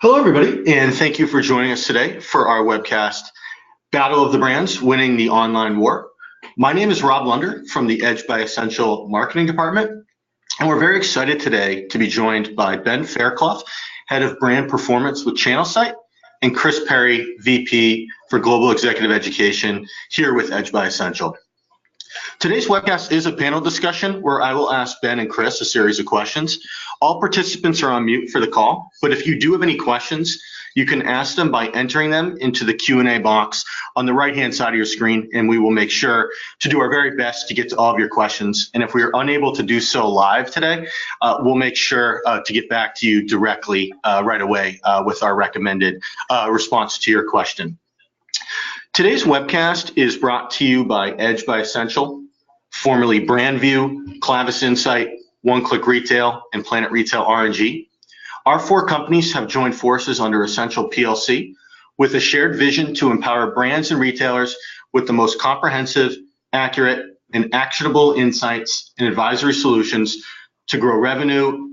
Hello, everybody, and thank you for joining us today for our webcast, Battle of the Brands, Winning the Online War. My name is Rob Lunder from the Edge by Essential Marketing Department, and we're very excited today to be joined by Ben Fairclough, Head of Brand Performance with ChannelSight, and Chris Perry, VP for Global Executive Education here with Edge by Essential. Today's webcast is a panel discussion where I will ask Ben and Chris a series of questions. All participants are on mute for the call, but if you do have any questions, you can ask them by entering them into the Q&A box on the right-hand side of your screen, and we will make sure to do our very best to get to all of your questions. And if we are unable to do so live today, we'll make sure to get back to you directly right away with our recommended response to your question. Today's webcast is brought to you by Edge by Essential, formerly BrandView, Clavis Insight, One Click Retail, and Planet Retail R&G. Our four companies have joined forces under Essential PLC with a shared vision to empower brands and retailers with the most comprehensive, accurate, and actionable insights and advisory solutions to grow revenue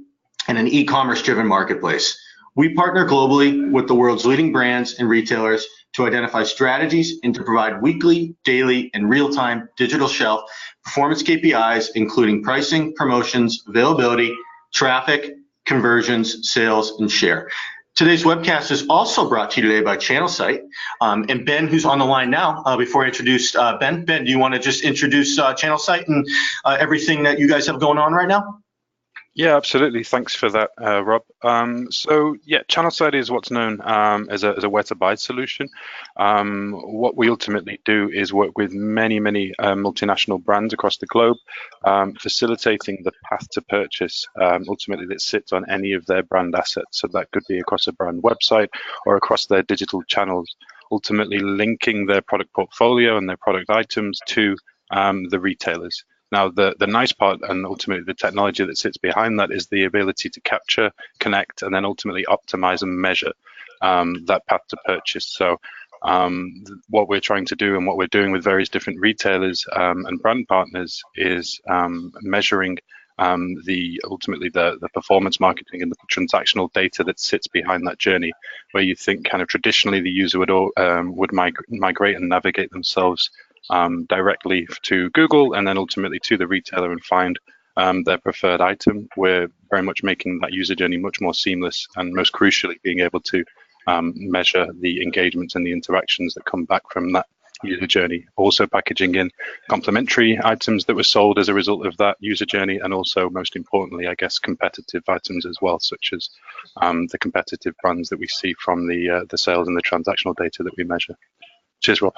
in an e-commerce driven marketplace. We partner globally with the world's leading brands and retailers to identify strategies and to provide weekly, daily, and real-time digital shelf performance KPIs, including pricing, promotions, availability, traffic, conversions, sales, and share. Today's webcast is also brought to you today by ChannelSight. And Ben, who's on the line now, before I introduce Ben, do you want to just introduce ChannelSight and everything that you guys have going on right now? Yeah, absolutely. Thanks for that, Rob. So yeah, ChannelSight is what's known as a where-to-buy solution. What we ultimately do is work with many multinational brands across the globe, facilitating the path to purchase ultimately that sits on any of their brand assets. So that could be across a brand website or across their digital channels, ultimately linking their product portfolio and their product items to the retailers. Now, the nice part and ultimately the technology that sits behind that is the ability to capture, connect, and then ultimately optimize and measure that path to purchase. So what we're trying to do and what we're doing with various different retailers and brand partners is measuring ultimately the performance marketing and the transactional data that sits behind that journey, where you think kind of traditionally the user would migrate and navigate themselves directly to Google and then ultimately to the retailer and find their preferred item. We're very much making that user journey much more seamless and most crucially being able to measure the engagements and the interactions that come back from that user journey. Also packaging in complementary items that were sold as a result of that user journey, and also most importantly, I guess, competitive items as well, such as the competitive brands that we see from the sales and the transactional data that we measure. Cheers, Rob.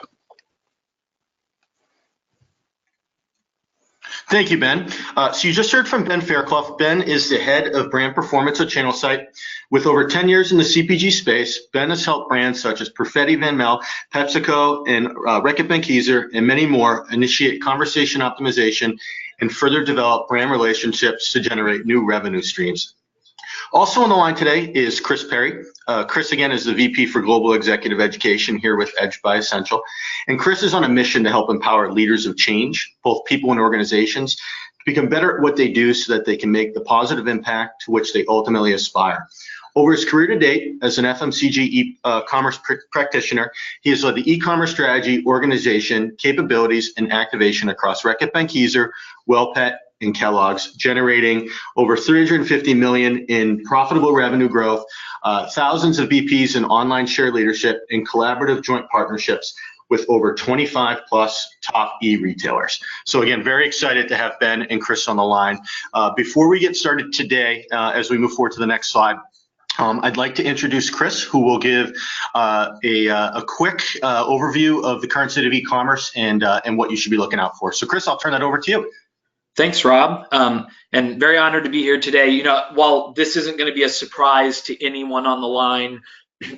Thank you, Ben. So you just heard from Ben Fairclough. Ben is the head of brand performance at ChannelSight. With over 10 years in the CPG space, Ben has helped brands such as Perfetti Van Mel, PepsiCo, and Reckitt Benckiser, and many more initiate conversation optimization and further develop brand relationships to generate new revenue streams. Also on the line today is Chris Perry. Chris, again, is the VP for Global Executive Education here with Edge by Essential. And Chris is on a mission to help empower leaders of change, both people and organizations, to become better at what they do so that they can make the positive impact to which they ultimately aspire. Over his career to date as an FMCG e-commerce practitioner, he has led the e-commerce strategy, organization, capabilities, and activation across Reckitt Benckiser, WellPet, and Kellogg's, generating over $350 million in profitable revenue growth, thousands of BPs in online share leadership, and collaborative joint partnerships with over 25 plus top e-retailers. So again, very excited to have Ben and Chris on the line. Before we get started today, as we move forward to the next slide, I'd like to introduce Chris, who will give a quick overview of the current state of e-commerce and what you should be looking out for. So Chris, I'll turn that over to you. Thanks, Rob, and very honored to be here today. You know, while this isn't going to be a surprise to anyone on the line,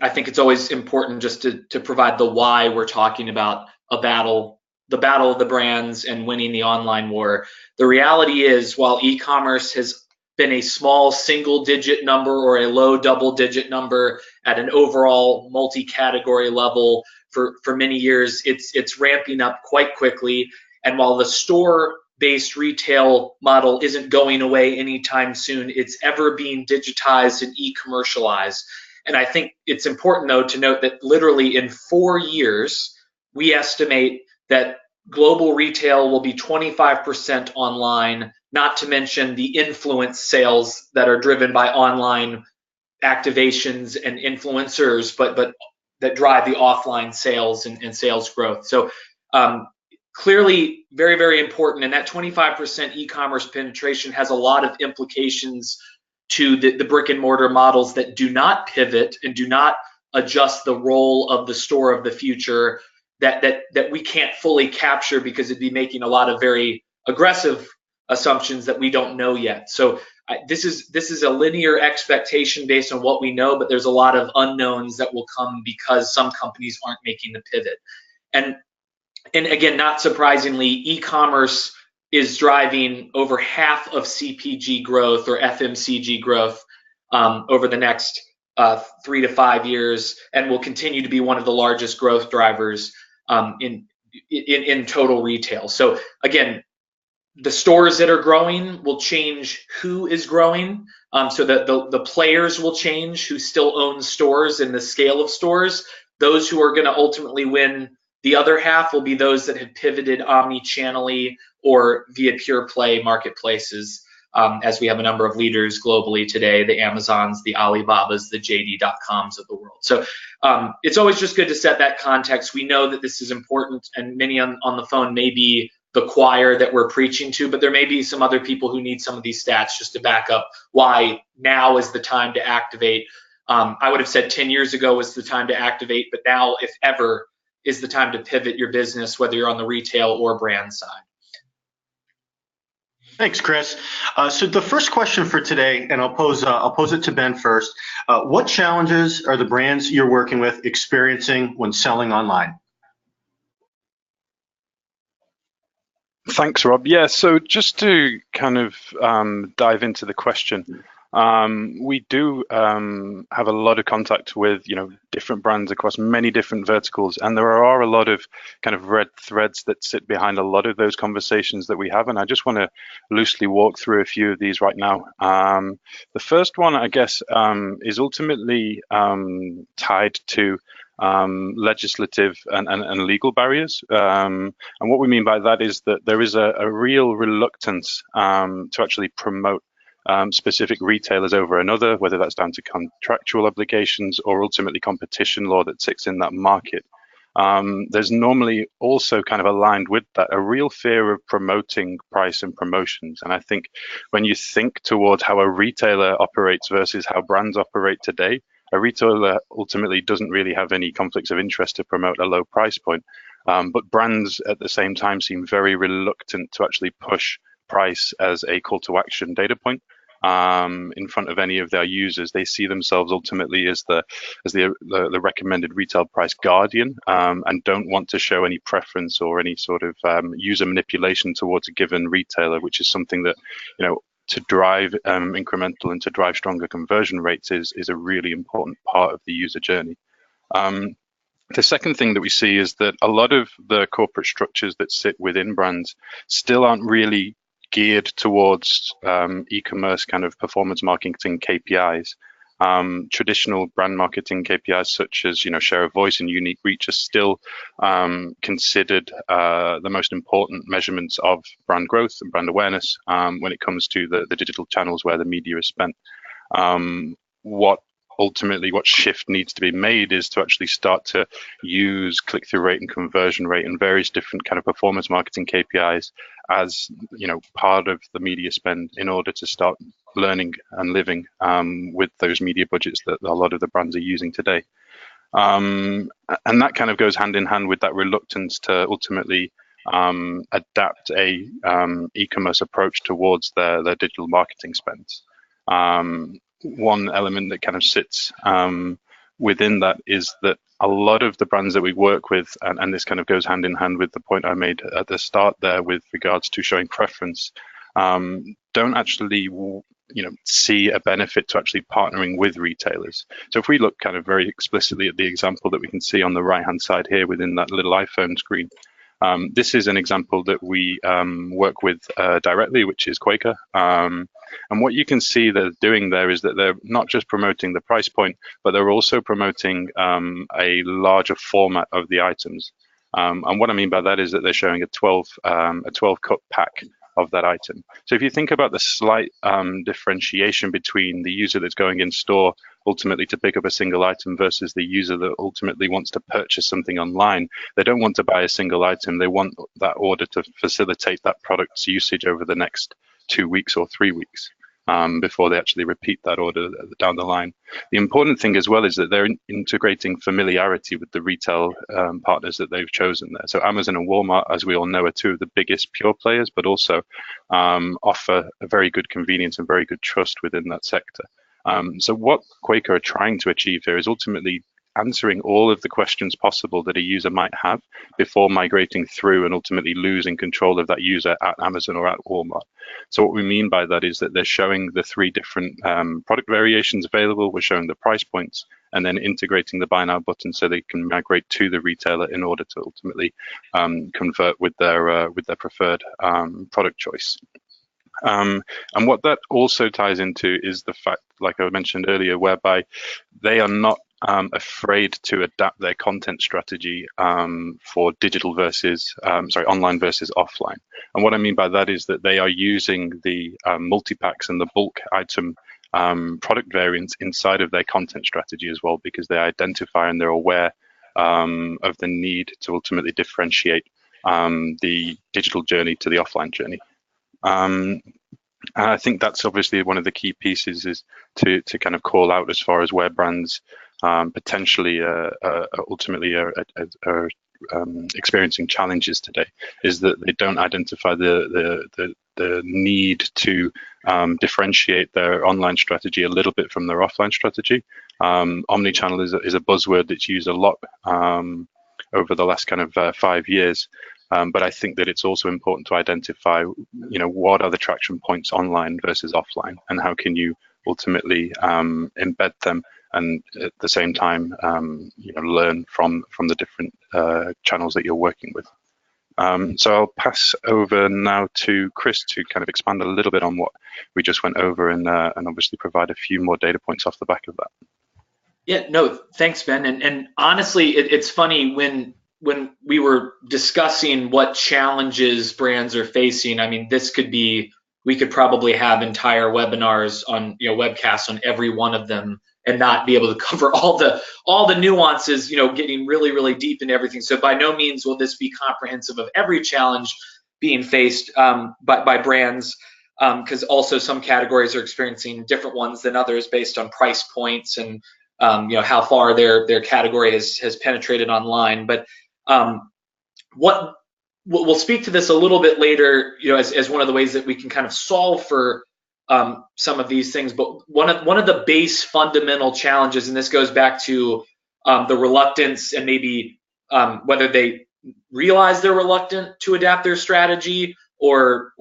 I think it's always important just to provide the why we're talking about the battle of the brands and winning the online war. The reality is, while e-commerce has been a small single-digit number or a low double-digit number at an overall multi-category level for many years, it's ramping up quite quickly. And while the store-based retail model isn't going away anytime soon, it's ever being digitized and e-commercialized. And I think it's important, though, to note that literally in 4 years, we estimate that global retail will be 25% online, not to mention the influence sales that are driven by online activations and influencers, but that drive the offline sales and sales growth. So clearly very, very important. And that 25% e-commerce penetration has a lot of implications to the brick and mortar models that do not pivot and do not adjust the role of the store of the future, that we can't fully capture because it'd be making a lot of very aggressive assumptions that we don't know yet. So this is a linear expectation based on what we know, but there's a lot of unknowns that will come because some companies aren't making the pivot. And again, not surprisingly, e-commerce is driving over half of CPG growth or FMCG growth over the next 3 to 5 years, and will continue to be one of the largest growth drivers in total retail. So again, the stores that are growing will change who is growing, so that the players will change who still own stores and the scale of stores. Those who are going to ultimately win the other half will be those that have pivoted omni-channelly or via pure play marketplaces, as we have a number of leaders globally today, the Amazons, the Alibabas, the JD.coms of the world. So it's always just good to set that context. We know that this is important, and many on the phone may be the choir that we're preaching to, but there may be some other people who need some of these stats just to back up why now is the time to activate. I would have said 10 years ago was the time to activate, but now, if ever, is the time to pivot your business, whether you're on the retail or brand side. Thanks, Chris. So the first question for today, and I'll pose it to Ben first. What challenges are the brands you're working with experiencing when selling online? Thanks, Rob. Yeah, so just to kind of dive into the question, we do have a lot of contact with different brands across many different verticals, and there are a lot of kind of red threads that sit behind a lot of those conversations that we have, and I just want to loosely walk through a few of these right now. The first one, I guess, is ultimately tied to legislative and legal barriers. And what we mean by that is that there is a real reluctance to actually promote specific retailers over another, whether that's down to contractual obligations or ultimately competition law that sits in that market. There's normally also kind of aligned with that a real fear of promoting price and promotions. And I think when you think towards how a retailer operates versus how brands operate today, a retailer ultimately doesn't really have any conflicts of interest to promote a low price point. But brands at the same time seem very reluctant to actually push price as a call to action data point in front of any of their users. They see themselves ultimately as the recommended retail price guardian, and don't want to show any preference or any sort of user manipulation towards a given retailer, which is something that to drive incremental and to drive stronger conversion rates is a really important part of the user journey. The second thing that we see is that a lot of the corporate structures that sit within brands still aren't really geared towards e-commerce kind of performance marketing KPIs. Traditional brand marketing KPIs such as share of voice and unique reach are still considered the most important measurements of brand growth and brand awareness when it comes to the digital channels where the media is spent. What shift needs to be made is to actually start to use click-through rate and conversion rate and various different kind of performance marketing KPIs as part of the media spend in order to start learning and living with those media budgets that a lot of the brands are using today. And that kind of goes hand in hand with that reluctance to ultimately adapt a e-commerce approach towards their digital marketing spends. One element that kind of sits within that is that a lot of the brands that we work with, and this kind of goes hand in hand with the point I made at the start there with regards to showing preference, don't actually see a benefit to actually partnering with retailers. So if we look kind of very explicitly at the example that we can see on the right hand side here within that little iPhone screen, This is an example that we work with directly, which is Quaker. And what you can see they're doing there is that they're not just promoting the price point, but they're also promoting a larger format of the items. And what I mean by that is that they're showing a 12 cup pack of that item. So if you think about the slight differentiation between the user that's going in store ultimately to pick up a single item versus the user that ultimately wants to purchase something online, they don't want to buy a single item. They want that order to facilitate that product's usage over the next 2 weeks or 3 weeks before they actually repeat that order down the line. The important thing as well is that they're integrating familiarity with the retail partners that they've chosen there. So Amazon and Walmart, as we all know, are two of the biggest pure players, but also offer a very good convenience and very good trust within that sector. So what Quaker are trying to achieve here is ultimately answering all of the questions possible that a user might have before migrating through and ultimately losing control of that user at Amazon or at Walmart. So what we mean by that is that they're showing the 3 different product variations available, we're showing the price points, and then integrating the buy now button so they can migrate to the retailer in order to ultimately convert with their preferred product choice. And what that also ties into is the fact, like I mentioned earlier, whereby they are not afraid to adapt their content strategy for digital versus, online versus offline. And what I mean by that is that they are using the multi-packs and the bulk item product variants inside of their content strategy as well, because they identify and they're aware of the need to ultimately differentiate the digital journey to the offline journey. And I think that's obviously one of the key pieces is to kind of call out as far as where brands potentially ultimately are experiencing challenges today, is that they don't identify the need to differentiate their online strategy a little bit from their offline strategy. Omnichannel is a buzzword that's used a lot over the last kind of 5 years. But I think that it's also important to identify, what are the traction points online versus offline, and how can you ultimately embed them, and at the same time, learn from the different channels that you're working with. So I'll pass over now to Chris to kind of expand a little bit on what we just went over, and obviously provide a few more data points off the back of that. Yeah, no, thanks, Ben. And honestly, it's funny when we were discussing what challenges brands are facing. I mean, we could probably have entire webinars on, webcasts on every one of them and not be able to cover all the nuances, getting really, really deep into everything. So by no means will this be comprehensive of every challenge being faced by brands, because also some categories are experiencing different ones than others based on price points and how far their category has penetrated online. But we'll speak to this a little bit later, as one of the ways that we can kind of solve for some of these things. But one of the base fundamental challenges, and this goes back to the reluctance and maybe whether they realize they're reluctant to adapt their strategy, or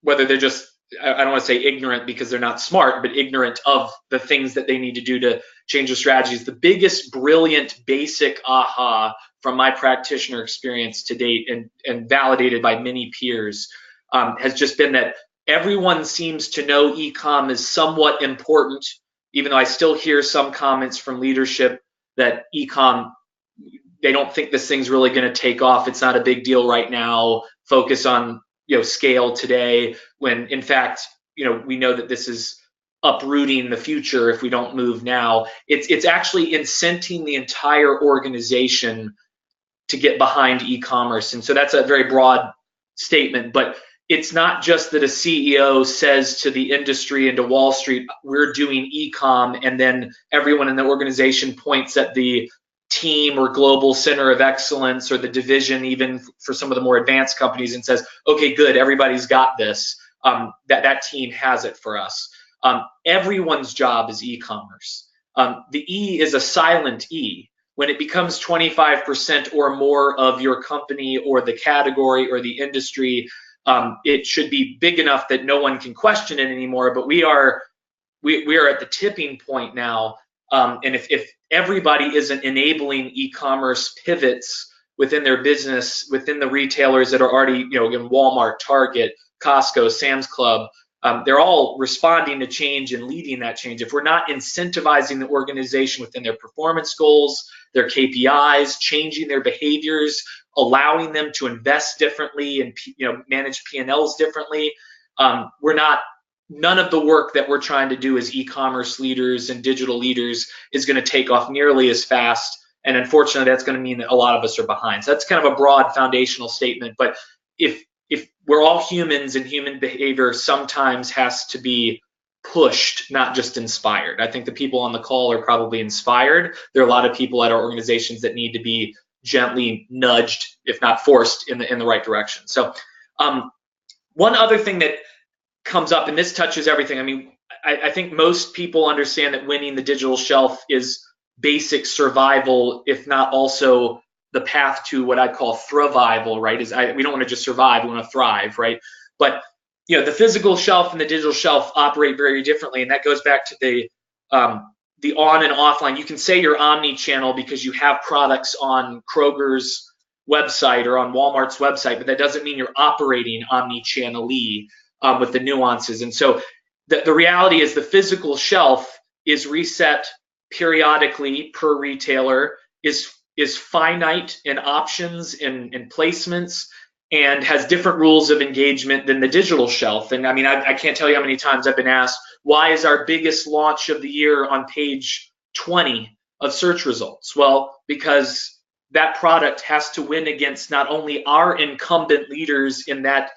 whether they're just, I don't want to say ignorant because they're not smart, but ignorant of the things that they need to do to change their strategies. The biggest brilliant basic aha from my practitioner experience to date, and validated by many peers, has just been that everyone seems to know e-com is somewhat important, even though I still hear some comments from leadership that e-com, they don't think this thing's really going to take off. It's not a big deal right now. Focus on scale today, when in fact we know that this is uprooting the future if we don't move now. It's actually incenting the entire organization to get behind e-commerce. And so that's a very broad statement, but it's not just that a CEO says to the industry and to Wall Street, we're doing e-com, and then everyone in the organization points at the team or global center of excellence or the division, even for some of the more advanced companies, and says, okay, good, everybody's got this. That team has it for us. Everyone's job is e-commerce. The E is a silent E. When it becomes 25% or more of your company or the category or the industry, it should be big enough that no one can question it anymore. But we are at the tipping point now. And if everybody isn't enabling e-commerce pivots within their business, within the retailers that are already, again, Walmart, Target, Costco, Sam's Club, they're all responding to change and leading that change. If we're not incentivizing the organization within their performance goals, their KPIs, changing their behaviors, allowing them to invest differently and manage P&Ls differently, none of the work that we're trying to do as e-commerce leaders and digital leaders is going to take off nearly as fast. And unfortunately, that's going to mean that a lot of us are behind. So that's kind of a broad foundational statement. But if we're all humans, and human behavior sometimes has to be pushed, not just inspired. I think the people on the call are probably inspired. There are a lot of people at our organizations that need to be gently nudged, if not forced, in the right direction. So one other thing that comes up, and this touches everything. I mean, I think most people understand that winning the digital shelf is basic survival, if not also the path to what I'd call thrival, right? We don't want to just survive, we want to thrive, right? But the physical shelf and the digital shelf operate very differently, and that goes back to the on and offline. You can say you're omni-channel because you have products on Kroger's website or on Walmart's website, but that doesn't mean you're operating omni-channel-y with the nuances. And so the reality is the physical shelf is reset periodically per retailer, is finite in options and placements, and has different rules of engagement than the digital shelf. And I mean, I can't tell you how many times I've been asked, why is our biggest launch of the year on page 20 of search results? Well, because that product has to win against not only our incumbent leaders in that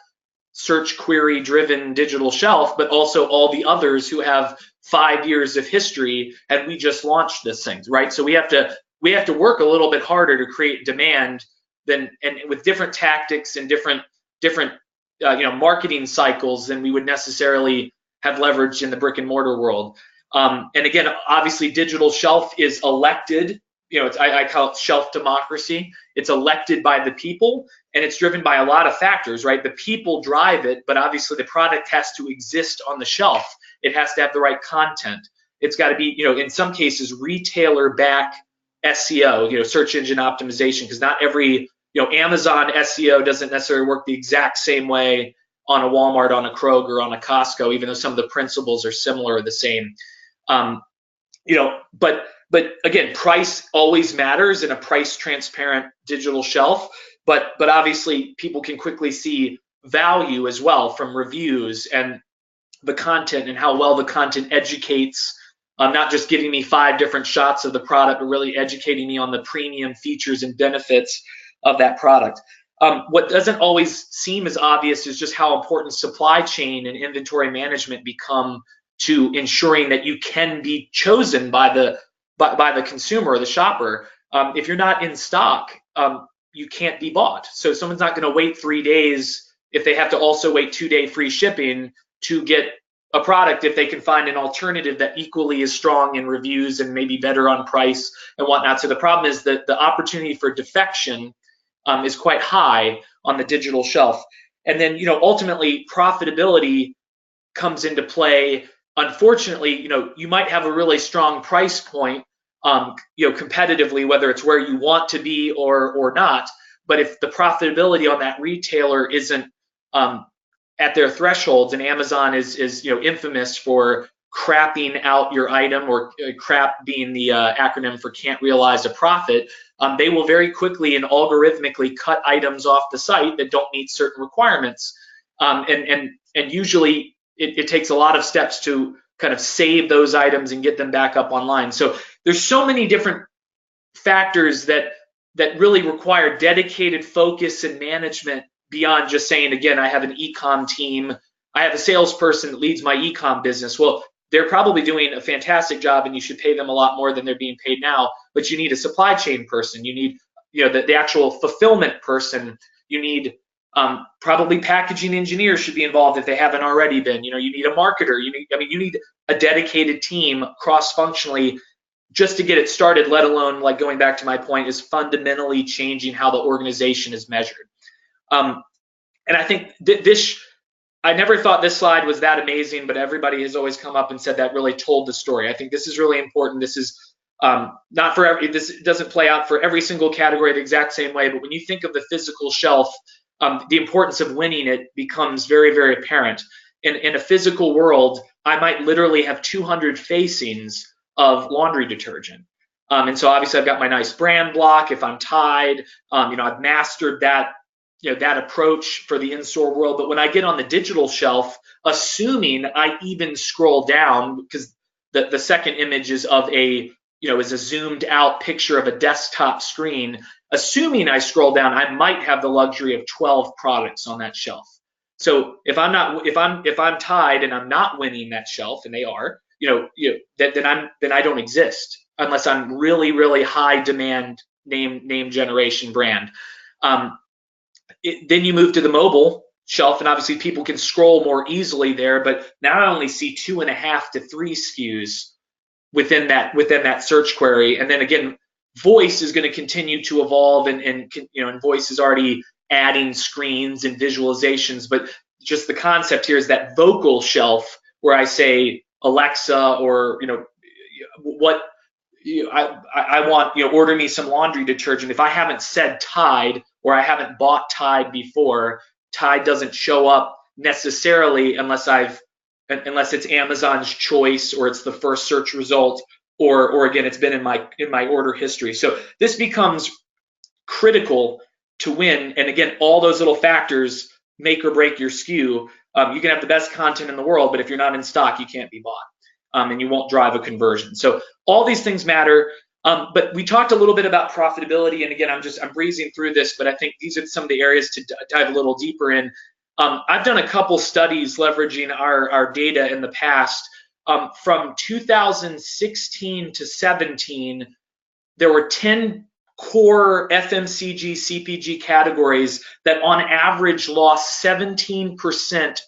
search query driven digital shelf, but also all the others who have 5 years of history, and we just launched this thing, right? So we have to work a little bit harder to create demand and with different tactics and different marketing cycles than we would necessarily have leveraged in the brick and mortar world. And again, obviously digital shelf is elected. I call it shelf democracy. It's elected by the people, and it's driven by a lot of factors, right? The people drive it, but obviously the product has to exist on the shelf. It has to have the right content. It's got to be, in some cases, retailer back SEO, search engine optimization, because not every, Amazon SEO doesn't necessarily work the exact same way on a Walmart, on a Kroger, on a Costco, even though some of the principles are similar or the same. But again, price always matters in a price transparent digital shelf, but obviously people can quickly see value as well from reviews and the content and how well the content educates, not just giving me 5 different shots of the product, but really educating me on the premium features and benefits of that product. What doesn't always seem as obvious is just how important supply chain and inventory management become to ensuring that you can be chosen by the consumer or the shopper. If you're not in stock, you can't be bought. So someone's not going to wait 3 days if they have to also wait 2-day free shipping to get a product if they can find an alternative that equally is strong in reviews and maybe better on price and whatnot. So the problem is that the opportunity for defection is quite high on the digital shelf. And then, ultimately profitability comes into play. Unfortunately, you might have a really strong price point, competitively, whether it's where you want to be or not. But if the profitability on that retailer isn't at their thresholds, and Amazon is infamous for crapping out your item, or crap being the acronym for can't realize a profit, they will very quickly and algorithmically cut items off the site that don't meet certain requirements. And usually it takes a lot of steps to kind of save those items and get them back up online. So there's so many different factors that really require dedicated focus and management beyond just saying, again, I have an e-com team, I have a salesperson that leads my e-com business. Well, they're probably doing a fantastic job and you should pay them a lot more than they're being paid now, but you need a supply chain person, you need the actual fulfillment person, you need probably packaging engineers should be involved if they haven't already been, you need a marketer, you need a dedicated team cross-functionally just to get it started, let alone, like going back to my point, is fundamentally changing how the organization is measured. And I think I never thought this slide was that amazing, but everybody has always come up and said that really told the story. I think this is really important. This is Not for every, this doesn't play out for every single category the exact same way, but when you think of the physical shelf, the importance of winning it becomes very, very apparent. In a physical world, I might literally have 200 facings of laundry detergent. And so obviously I've got my nice brand block. If I'm Tide, I've mastered that, that approach for the in-store world. But when I get on the digital shelf, assuming I even scroll down, because the second image is of is a zoomed out picture of a desktop screen. Assuming I scroll down, I might have the luxury of 12 products on that shelf. So if I'm Tide and I'm not winning that shelf, and they are, then I don't exist unless I'm really, really high demand name generation brand. Then you move to the mobile shelf, and obviously people can scroll more easily there. But now I only see 2.5 to 3 SKUs within that search query. And then again, voice is going to continue to evolve, and voice is already adding screens and visualizations. But just the concept here is that vocal shelf where I say Alexa, or what I want, order me some laundry detergent. If I haven't said Tide, or I haven't bought Tide before, Tide doesn't show up necessarily unless it's Amazon's choice, or it's the first search result, or again, it's been in my order history. So this becomes critical to win. And again, all those little factors make or break your SKU. You can have the best content in the world, but if you're not in stock, you can't be bought, and you won't drive a conversion. So all these things matter. But we talked a little bit about profitability, and again, I'm breezing through this, but I think these are some of the areas to dive a little deeper in. I've done a couple studies leveraging our data in the past. From 2016 to 17, there were 10 core FMCG, CPG categories that on average lost 17%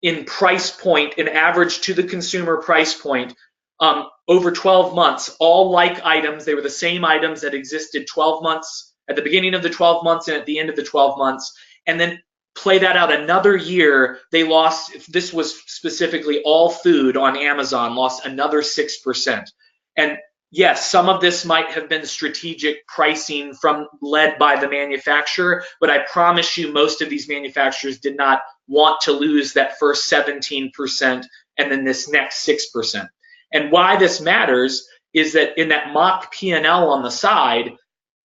in price point, in average to the consumer price point, over 12 months, all like items. They were the same items that existed 12 months, at the beginning of the 12 months and at the end of the 12 months. And then play that out another year, they lost, this was specifically all food on Amazon, lost another 6%. And yes, some of this might have been strategic pricing led by the manufacturer, but I promise you most of these manufacturers did not want to lose that first 17% and then this next 6%. And why this matters is that in that mock P&L on the side,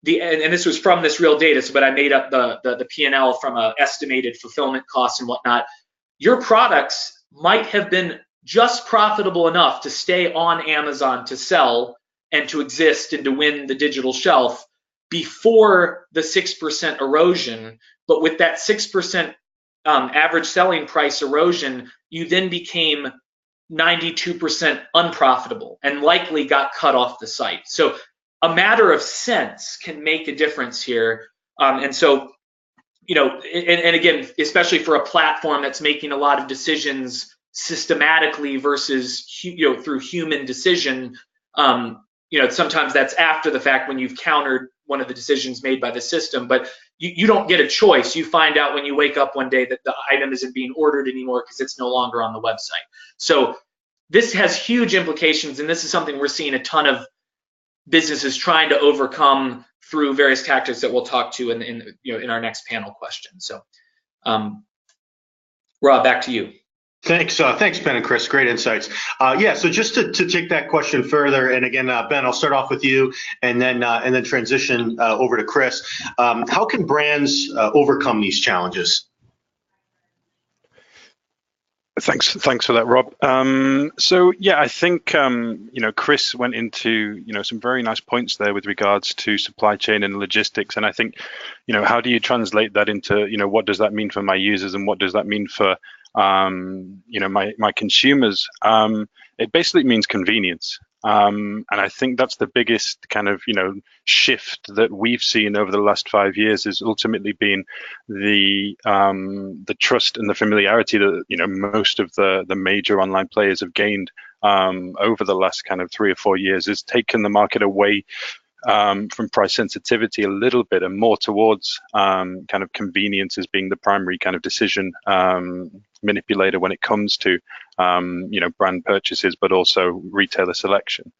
and this was from this real data, but I made up the P&L from estimated fulfillment costs and whatnot. Your products might have been just profitable enough to stay on Amazon to sell and to exist and to win the digital shelf before the 6% erosion. But with that 6% average selling price erosion, you then became 92% unprofitable and likely got cut off the site. So a matter of cents can make a difference here. And so, and again, especially for a platform that's making a lot of decisions systematically versus, through human decision, sometimes that's after the fact when you've countered one of the decisions made by the system, but you don't get a choice. You find out when you wake up one day that the item isn't being ordered anymore because it's no longer on the website. So this has huge implications, and this is something we're seeing a ton of businesses trying to overcome through various tactics that we'll talk to in our next panel question. So, Rob, back to you. Thanks, Ben and Chris. Great insights. So just to take that question further, and again, Ben, I'll start off with you, and then transition over to Chris. How can brands overcome these challenges? Thanks for that, Rob. I think Chris went into some very nice points there with regards to supply chain and logistics, and I think how do you translate that into what does that mean for my users and what does that mean for my consumers? It basically means convenience. And I think that's the biggest kind of, shift that we've seen over the last 5 years is ultimately been the trust and the familiarity that, most of the major online players have gained over the last kind of 3 or 4 years, has taken the market away from price sensitivity a little bit and more towards kind of convenience as being the primary kind of decision manipulator when it comes to brand purchases, but also retailer selection.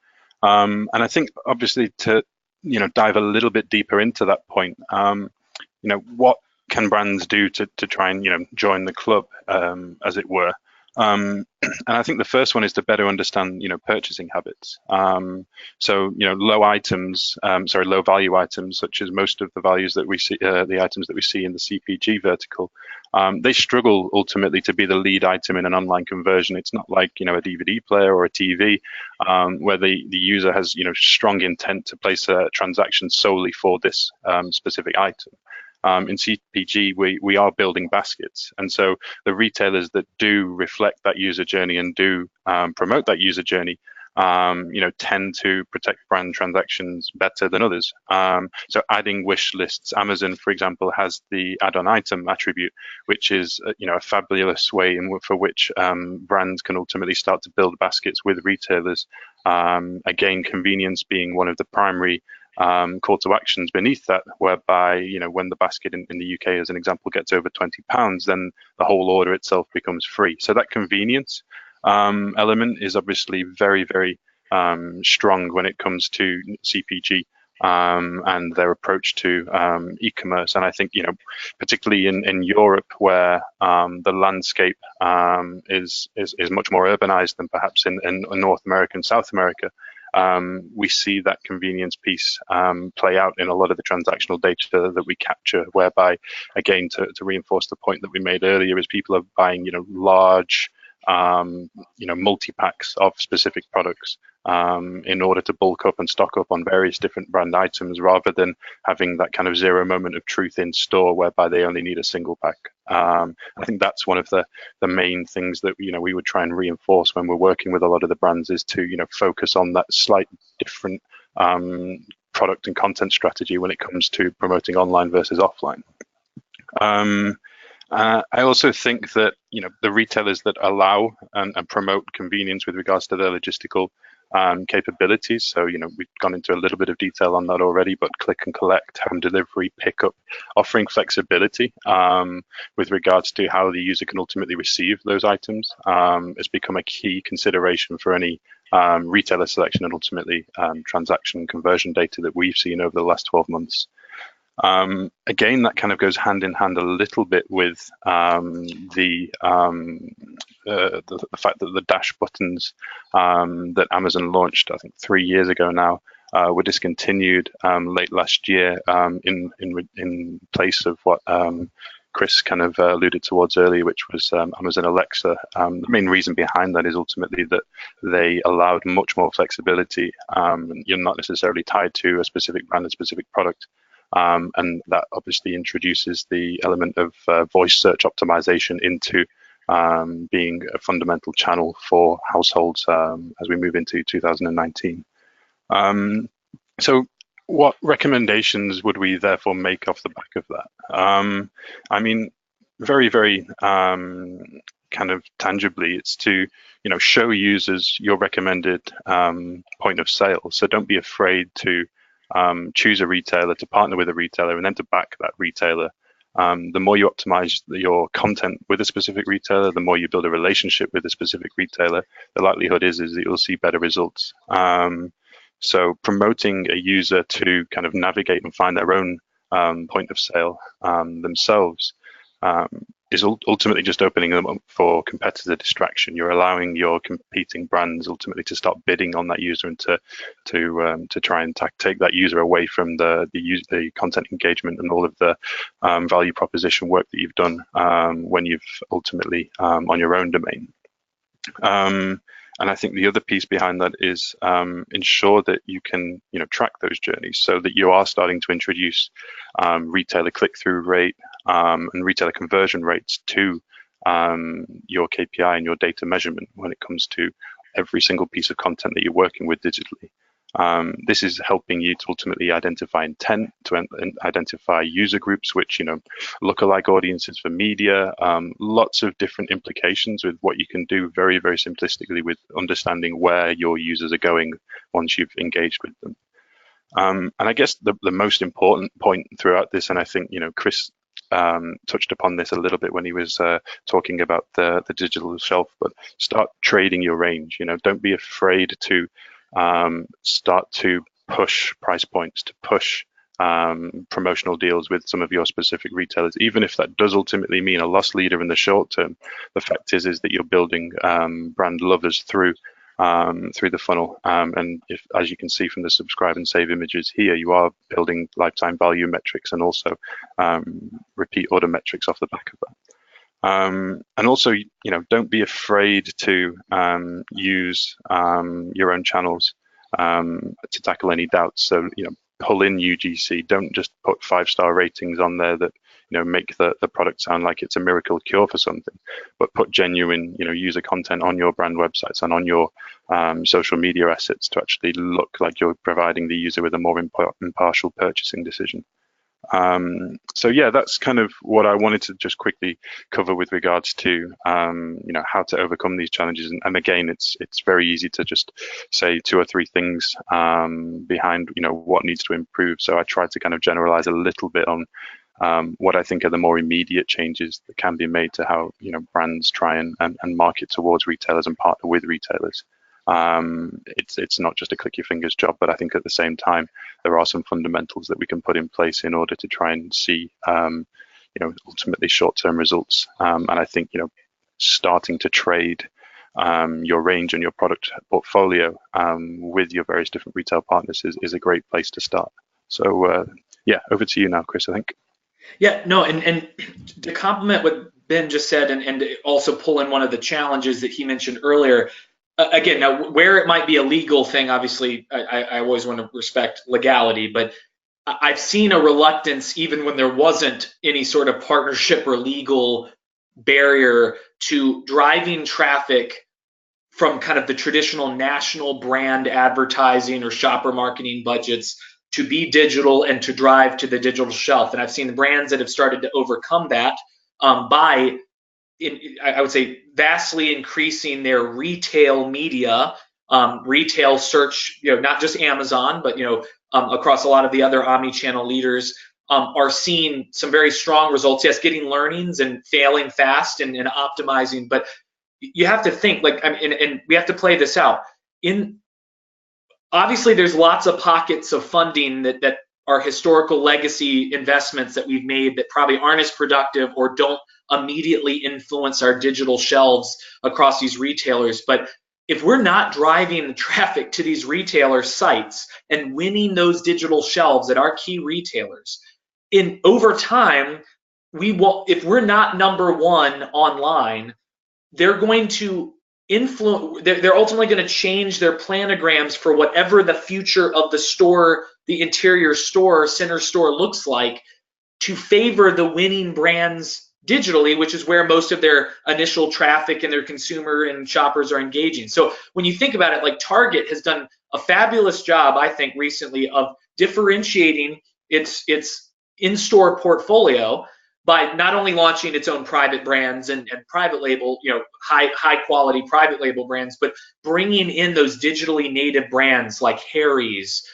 And I think obviously to dive a little bit deeper into that point, what can brands do to try and join the club, as it were. And I think the first one is to better understand purchasing habits. So low value items, such as most of the values that we see, the items that we see in the CPG vertical, they struggle ultimately to be the lead item in an online conversion. It's not like a DVD player or a TV, where the user has strong intent to place a transaction solely for this specific item. In CPG, we are building baskets, and so the retailers that do reflect that user journey and do promote that user journey, tend to protect brand transactions better than others. So adding wish lists, Amazon, for example, has the add-on item attribute, which is a fabulous way for which brands can ultimately start to build baskets with retailers. Again, convenience being one of the primary call to actions beneath that, whereby when the basket in the UK, as an example, gets over £20, then the whole order itself becomes free. So that convenience element is obviously very, very strong when it comes to CPG and their approach to e-commerce. And I think particularly in Europe, where the landscape is much more urbanized than perhaps in North America and South America, we see that convenience piece play out in a lot of the transactional data that we capture, whereby, again, to reinforce the point that we made earlier, is people are buying large multi-packs of specific products in order to bulk up and stock up on various different brand items, rather than having that kind of zero moment of truth in store whereby they only need a single pack. I think that's one of the main things that we would try and reinforce when we're working with a lot of the brands, is to focus on that slight different product and content strategy when it comes to promoting online versus offline. I also think that the retailers that allow and promote convenience with regards to their logistical capabilities. So we've gone into a little bit of detail on that already, but click and collect, home delivery, pickup, offering flexibility with regards to how the user can ultimately receive those items has become a key consideration for any retailer selection and ultimately transaction conversion data that we've seen over the last 12 months. Again, that kind of goes hand in hand a little bit with the fact that the dash buttons that Amazon launched, I think 3 years ago now, were discontinued late last year in place of what Chris kind of alluded towards earlier, which was Amazon Alexa. The main reason behind that is ultimately that they allowed much more flexibility. You're not necessarily tied to a specific brand, a specific product. And that obviously introduces the element of voice search optimization into being a fundamental channel for households as we move into 2019. So what recommendations would we therefore make off the back of that? I mean, very, very kind of tangibly, it's to show users your recommended point of sale. So don't be afraid to choose a retailer, to partner with a retailer, and then to back that retailer. The more you optimize your content with a specific retailer, the more you build a relationship with a specific retailer, the likelihood is that you'll see better results. So promoting a user to kind of navigate and find their own point of sale themselves is ultimately just opening them up for competitor distraction. You're allowing your competing brands ultimately to start bidding on that user and to try and take that user away from the content engagement and all of the value proposition work that you've done when you've ultimately on your own domain. And I think the other piece behind that is ensure that you can track those journeys, so that you are starting to introduce retailer click-through rate and retailer conversion rates to your KPI and your data measurement when it comes to every single piece of content that you're working with digitally. This is helping you to ultimately identify intent, to identify user groups, which, lookalike audiences for media, lots of different implications with what you can do very, very simplistically with understanding where your users are going once you've engaged with them. And I guess the most important point throughout this, and I think, Chris touched upon this a little bit when he was talking about the digital shelf, but start trading your range. Don't be afraid to start to push price points, to push promotional deals with some of your specific retailers, even if that does ultimately mean a loss leader in the short term. The fact is that you're building brand lovers through the funnel, and if, as you can see from the subscribe and save images here, you are building lifetime value metrics and also repeat order metrics off the back of that. And also, don't be afraid to use your own channels to tackle any doubts. So, pull in UGC. Don't just put 5-star ratings on there that make the product sound like it's a miracle cure for something, but put genuine user content on your brand websites and on your social media assets to actually look like you're providing the user with a more impartial purchasing decision. So yeah, that's kind of what I wanted to just quickly cover with regards to how to overcome these challenges. And again, it's very easy to just say 2 or 3 things behind what needs to improve. So I tried to kind of generalize a little bit on what I think are the more immediate changes that can be made to how brands try and market towards retailers and partner with retailers. It's not just a click your fingers job, but I think at the same time there are some fundamentals that we can put in place in order to try and see ultimately short-term results. And I think starting to trade your range and your product portfolio with your various different retail partners is a great place to start. So yeah, over to you now, Chris, I think. Yeah, no, and to complement what Ben just said, and also pull in one of the challenges that he mentioned earlier. Again, now where it might be a legal thing, obviously, I always want to respect legality, but I've seen a reluctance, even when there wasn't any sort of partnership or legal barrier, to driving traffic from kind of the traditional national brand advertising or shopper marketing budgets to be digital and to drive to the digital shelf. And I've seen the brands that have started to overcome that by, I would say, vastly increasing their retail media, retail search, not just Amazon, but across a lot of the other omni-channel leaders are seeing some very strong results. Yes, getting learnings and failing fast and optimizing, but you have to think and we have to play this out. Obviously, there's lots of pockets of funding that are historical legacy investments that we've made that probably aren't as productive or don't immediately influence our digital shelves across these retailers. But if we're not driving the traffic to these retailer sites and winning those digital shelves at our key retailers, over time, if we're not number 1 online, they're going to they're ultimately going to change their planograms for whatever the future of the store, the interior store, center store looks like, to favor the winning brands digitally, which is where most of their initial traffic and their consumer and shoppers are engaging. So when you think about it, like Target has done a fabulous job, I think, recently of differentiating its in-store portfolio by not only launching its own private brands and private label, high quality private label brands, but bringing in those digitally native brands like Harry's,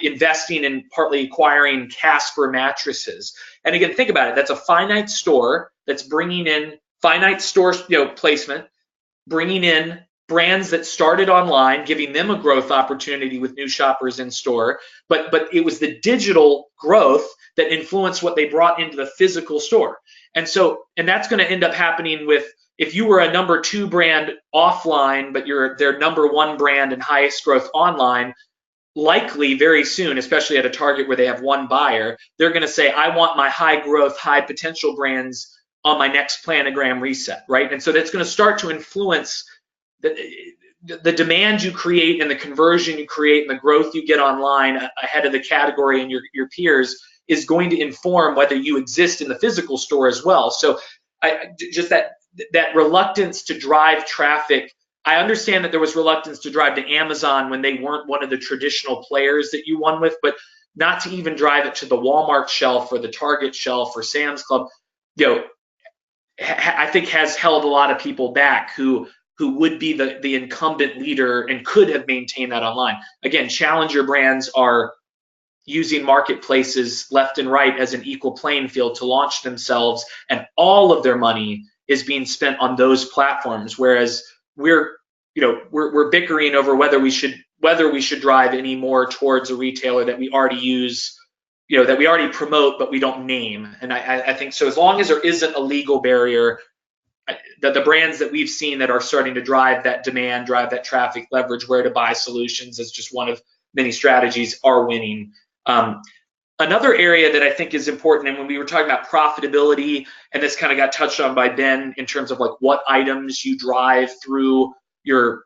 investing in partly acquiring Casper mattresses. And again, think about it. That's a finite store that's bringing in finite store placement, bringing in brands that started online, giving them a growth opportunity with new shoppers in store. But it was the digital growth that influenced what they brought into the physical store. And that's going to end up happening with, if you were a number 2 brand offline, but you're their number 1 brand and highest growth online, likely very soon, especially at a Target where they have 1 buyer, they're going to say, I want my high growth, high potential brands on my next planogram reset, right? And so that's going to start to influence the demand you create and the conversion you create and the growth you get online ahead of the category and your peers is going to inform whether you exist in the physical store as well. So just that reluctance to drive traffic. I understand that there was reluctance to drive to Amazon when they weren't one of the traditional players that you won with, but not to even drive it to the Walmart shelf or the Target shelf or Sam's Club, I think has held a lot of people back who would be the incumbent leader and could have maintained that online. Again, challenger brands are using marketplaces left and right as an equal playing field to launch themselves, and all of their money is being spent on those platforms, whereas we're bickering over whether we should whether we should drive any more towards a retailer that we already use, that we already promote but we don't name. And I think so, as long as there isn't a legal barrier, the brands that we've seen that are starting to drive that demand, drive that traffic, leverage where to buy solutions as just one of many strategies, are winning. Another area that I think is important, and when we were talking about profitability, and this kind of got touched on by Ben in terms of like what items you drive through your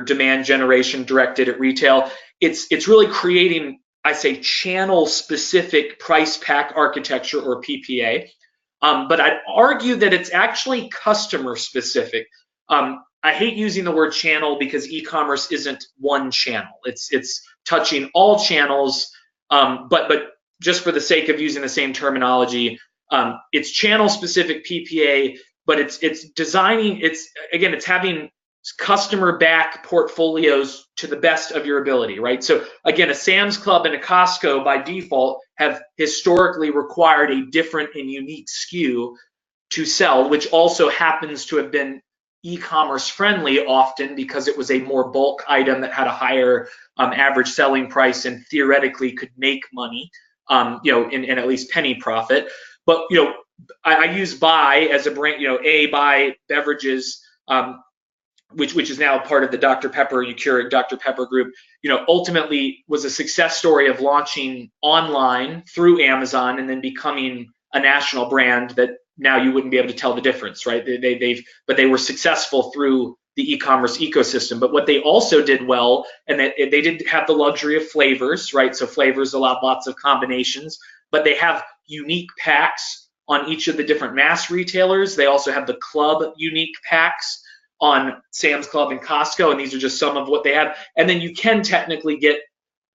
demand generation directed at retail, it's really creating, I say, channel specific price pack architecture, or PPA. But I'd argue that it's actually customer specific. I hate using the word channel because e-commerce isn't one channel. It's touching all channels, but just for the sake of using the same terminology, it's channel specific PPA, but it's designing, it's having customer back portfolios to the best of your ability, right? So again, a Sam's Club and a Costco by default have historically required a different and unique SKU to sell, which also happens to have been e-commerce friendly often because it was a more bulk item that had a higher average selling price and theoretically could make money, in at least penny profit. But I use Buy as a brand, Buy Beverages, which is now part of the Dr. Pepper, Keurig Dr. Pepper group, ultimately was a success story of launching online through Amazon and then becoming a national brand that now you wouldn't be able to tell the difference, right? But they were successful through the e-commerce ecosystem. But what they also did well, and that they did have the luxury of flavors, right? So flavors allowed lots of combinations, but they have unique packs on each of the different mass retailers. They also have the club unique packs on Sam's Club and Costco, and these are just some of what they have. And then you can technically get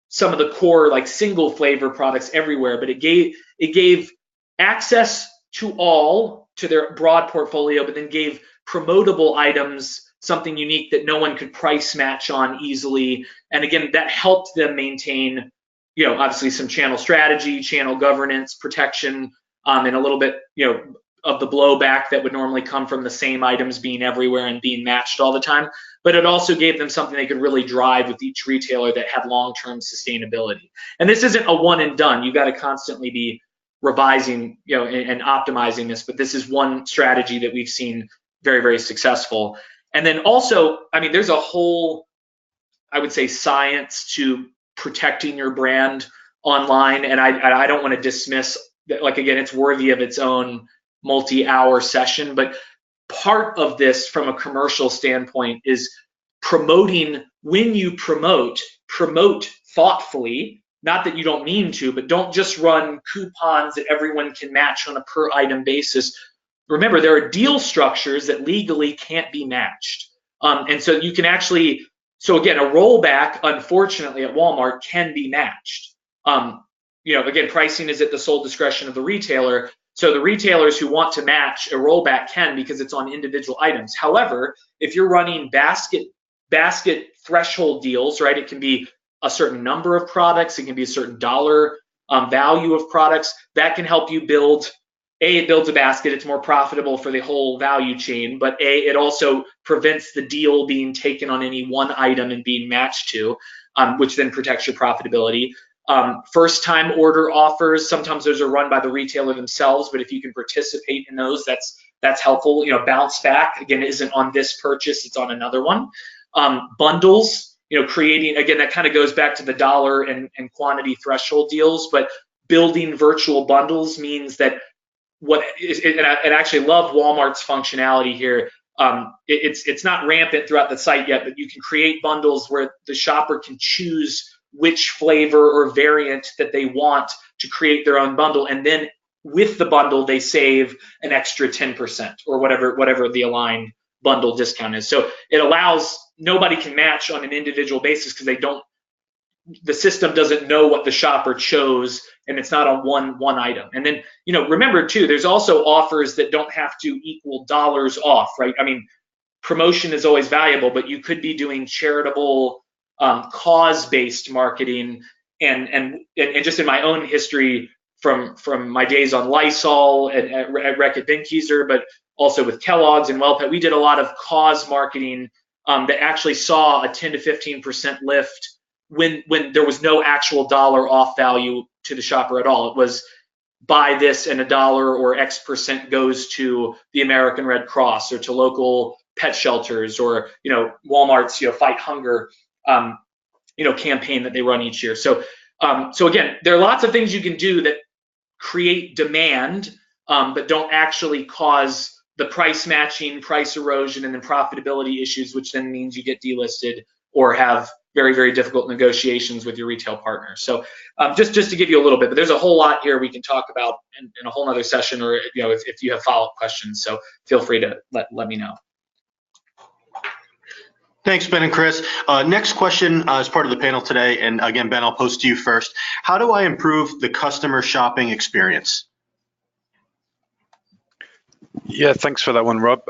some of the core like single flavor products everywhere, but it gave access to all to their broad portfolio, but then gave promotable items something unique that no one could price match on easily. And again, that helped them maintain, obviously some channel strategy, channel governance, protection, and a little bit, of the blowback that would normally come from the same items being everywhere and being matched all the time. But it also gave them something they could really drive with each retailer that had long-term sustainability. And this isn't a one and done. You got to constantly be revising, and optimizing this. But this is one strategy that we've seen very, very successful. And then also, there's a whole, I would say, science to protecting your brand online. And I don't want to dismiss that, like, again, it's worthy of its own multi-hour session, but part of this from a commercial standpoint is promoting. When you promote thoughtfully, not that you don't mean to, but don't just run coupons that everyone can match on a per item basis. Remember, there are deal structures that legally can't be matched. And so you can actually, so again, a rollback, unfortunately, at Walmart can be matched. Again, pricing is at the sole discretion of the retailer. So the retailers who want to match a rollback can, because it's on individual items. However, if you're running basket threshold deals, right, it can be a certain number of products, it can be a certain dollar value of products, that can help you build, it builds a basket, it's more profitable for the whole value chain, but it also prevents the deal being taken on any one item and being matched to, which then protects your profitability. First time order offers, sometimes those are run by the retailer themselves, but if you can participate in those, that's helpful. Bounce back, again, isn't on this purchase, it's on another one. Bundles, creating, again, that kind of goes back to the dollar and quantity threshold deals, but building virtual bundles means that and I actually love Walmart's functionality here. It's not rampant throughout the site yet, but you can create bundles where the shopper can choose which flavor or variant that they want to create their own bundle, and then with the bundle they save an extra 10% or whatever the aligned bundle discount is. So it allows, nobody can match on an individual basis because the system doesn't know what the shopper chose, and it's not on one item. And then remember too, there's also offers that don't have to equal dollars off, right? Promotion is always valuable, but you could be doing charitable cause-based marketing, and just in my own history from my days on Lysol and at Reckitt Benckiser, but also with Kellogg's and WellPet, we did a lot of cause marketing that actually saw a 10 to 15% lift when there was no actual dollar off value to the shopper at all. It was buy this and $1 or X% goes to the American Red Cross or to local pet shelters, or Walmart's Fight Hunger campaign that they run each year. So again, there are lots of things you can do that create demand, but don't actually cause the price matching, price erosion, and then profitability issues, which then means you get delisted or have very, very difficult negotiations with your retail partners. So just to give you a little bit, but there's a whole lot here we can talk about in a whole other session, or if you have follow-up questions. So feel free to let me know. Thanks, Ben and Chris. Next question as part of the panel today, and again, Ben, I'll pose to you first. How do I improve the customer shopping experience? Yeah, thanks for that one, Rob.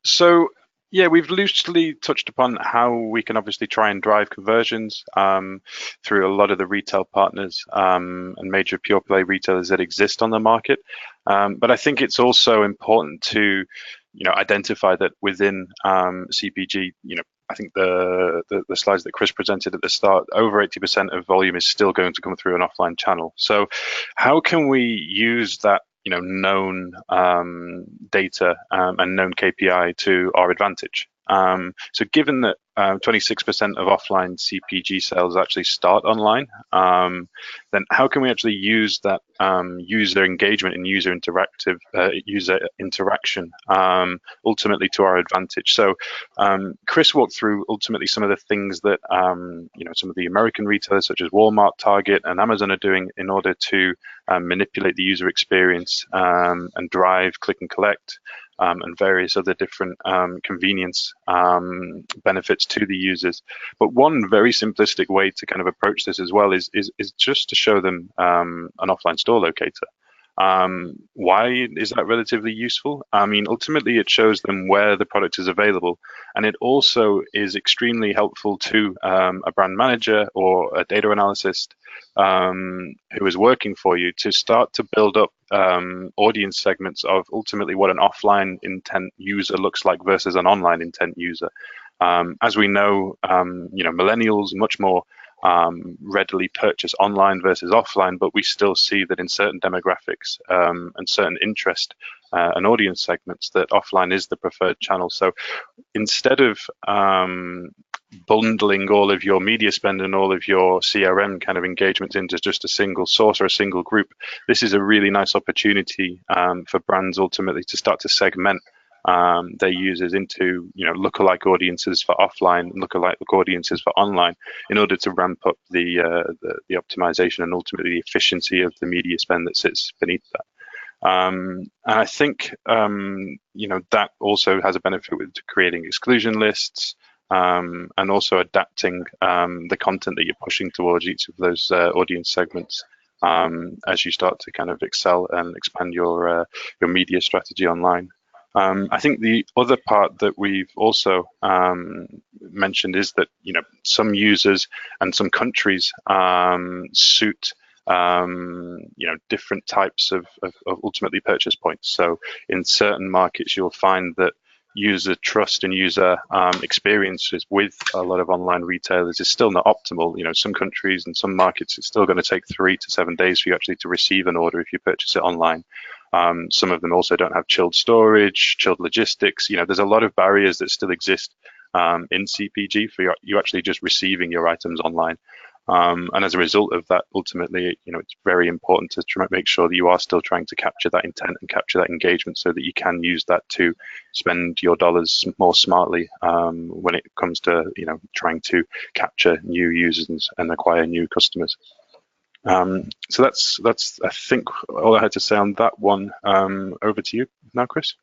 So yeah, we've loosely touched upon how we can obviously try and drive conversions through a lot of the retail partners and major pure play retailers that exist on the market. But I think it's also important to identify that within CPG, I think the slides that Chris presented at the start, over 80% of volume is still going to come through an offline channel. So how can we use that known data and known KPI to our advantage? So given that 26% of offline CPG sales actually start online, then how can we actually use that user engagement and user interaction ultimately to our advantage? So Chris walked through ultimately some of the things that some of the American retailers such as Walmart, Target, and Amazon are doing in order to manipulate the user experience and drive click and collect and various other different convenience benefits to the users. But one very simplistic way to kind of approach this as well is just to show them an offline store locator. Why is that relatively useful? I mean, ultimately it shows them where the product is available, and it also is extremely helpful to a brand manager or a data analyst who is working for you to start to build up audience segments of ultimately what an offline intent user looks like versus an online intent user. As we know, millennials much more readily purchase online versus offline, but we still see that in certain demographics and certain interest and audience segments that offline is the preferred channel. So instead of bundling all of your media spend and all of your CRM kind of engagements into just a single source or a single group, this is a really nice opportunity for brands ultimately to start to segment their users into lookalike audiences for offline and lookalike audiences for online in order to ramp up the optimization and ultimately the efficiency of the media spend that sits beneath that. And I think that also has a benefit with creating exclusion lists and also adapting the content that you're pushing towards each of those audience segments as you start to kind of excel and expand your media strategy online. I think the other part that we've also mentioned is that some users and some countries suit different types of ultimately purchase points. So in certain markets, you'll find that user trust and user experiences with a lot of online retailers is still not optimal. Some countries and some markets, it's still going to take 3 to 7 days for you actually to receive an order if you purchase it online. Some of them also don't have chilled storage, chilled logistics. There's a lot of barriers that still exist in CPG for you actually just receiving your items online. And as a result of that, ultimately, it's very important to try to make sure that you are still trying to capture that intent and capture that engagement so that you can use that to spend your dollars more smartly when it comes to, trying to capture new users and acquire new customers. So that's I think all I had to say on that one. Over to you now, Chris.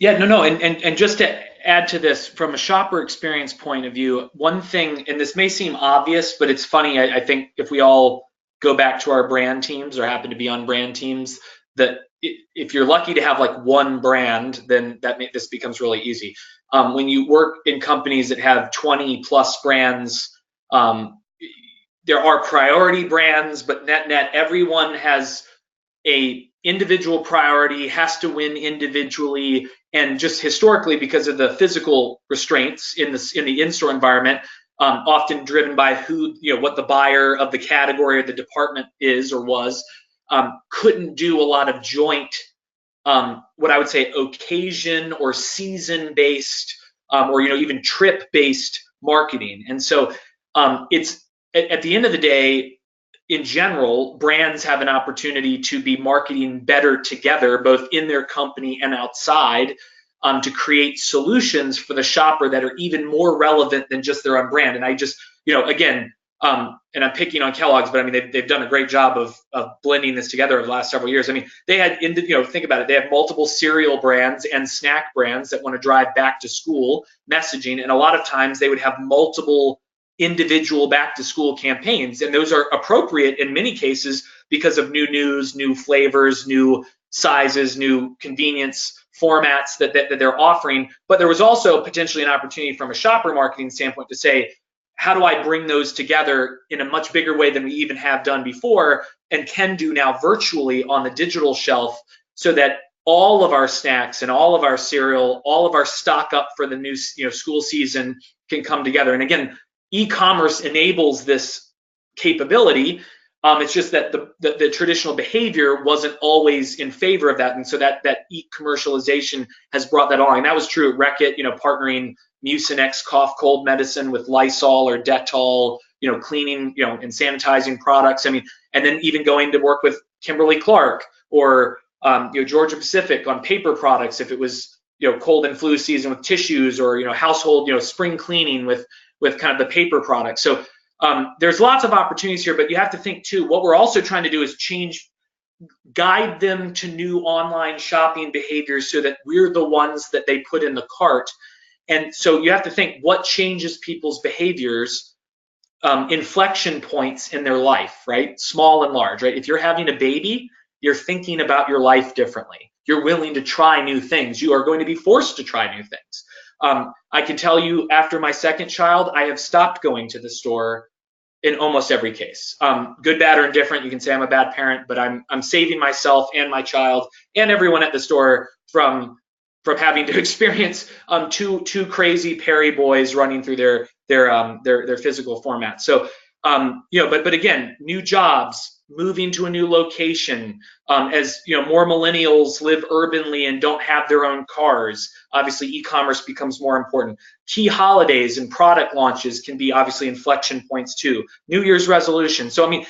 Yeah, no, and just to add to this, from a shopper experience point of view, one thing, and this may seem obvious, but it's funny, I think if we all go back to our brand teams or happen to be on brand teams, that if you're lucky to have like one brand, then this becomes really easy. When you work in companies that have 20 plus brands, there are priority brands, but net everyone has a individual priority, has to win individually, and just historically, because of the physical restraints in the in-store environment, often driven by what the buyer of the category or the department is or was, couldn't do a lot of joint, what I would say, occasion or season-based, or even trip-based marketing. And so it's at the end of the day, in general, brands have an opportunity to be marketing better together, both in their company and outside, to create solutions for the shopper that are even more relevant than just their own brand. And I just, again, and I'm picking on Kellogg's, but I mean, they've done a great job of blending this together over the last several years. I mean, they had, think about it, they have multiple cereal brands and snack brands that want to drive back to school messaging. And a lot of times they would have multiple individual back to school campaigns. And those are appropriate in many cases because of new news, new flavors, new sizes, new convenience formats that they're offering. But there was also potentially an opportunity from a shopper marketing standpoint to say, how do I bring those together in a much bigger way than we even have done before and can do now virtually on the digital shelf, so that all of our snacks and all of our cereal, all of our stock up for the new school season can come together. And again, e-commerce enables this capability. It's just that the traditional behavior wasn't always in favor of that, and so that e-commercialization has brought that on. And that was true at Reckitt, partnering Mucinex cough cold medicine with Lysol or Dettol, cleaning, and sanitizing products. I mean, and then even going to work with Kimberly-Clark or Georgia Pacific on paper products if it was cold and flu season with tissues, or household spring cleaning with kind of the paper products. So there's lots of opportunities here, but you have to think too, what we're also trying to do is guide them to new online shopping behaviors so that we're the ones that they put in the cart. And so you have to think, what changes people's behaviors, inflection points in their life, right? Small and large, right? If you're having a baby, you're thinking about your life differently. You're willing to try new things. You are going to be forced to try new things. I can tell you, after my second child, I have stopped going to the store in almost every case. Good, bad, or indifferent. You can say I'm a bad parent, but I'm saving myself and my child and everyone at the store from having to experience two crazy Perry boys running through their physical format. So but again, new jobs, moving to a new location, as more millennials live urbanly and don't have their own cars, obviously e-commerce becomes more important. Key holidays and product launches can be obviously inflection points too. New Year's resolution. So I mean,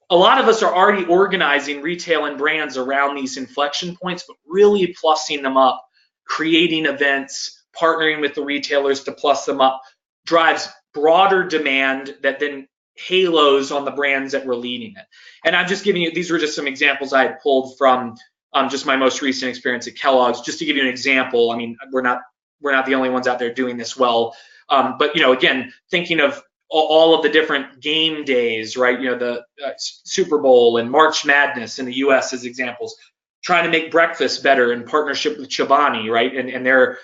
a lot of us are already organizing retail and brands around these inflection points, but really plussing them up, creating events, partnering with the retailers to plus them up, drives broader demand that then halos on the brands that were leading it. And I'm just giving you, these were just some examples I had pulled from just my most recent experience at Kellogg's, just to give you an example. I mean, we're not the only ones out there doing this well. But again, thinking of all of the different game days, right? The Super Bowl and March Madness in the US as examples. Trying to make breakfast better in partnership with Chobani, right? And their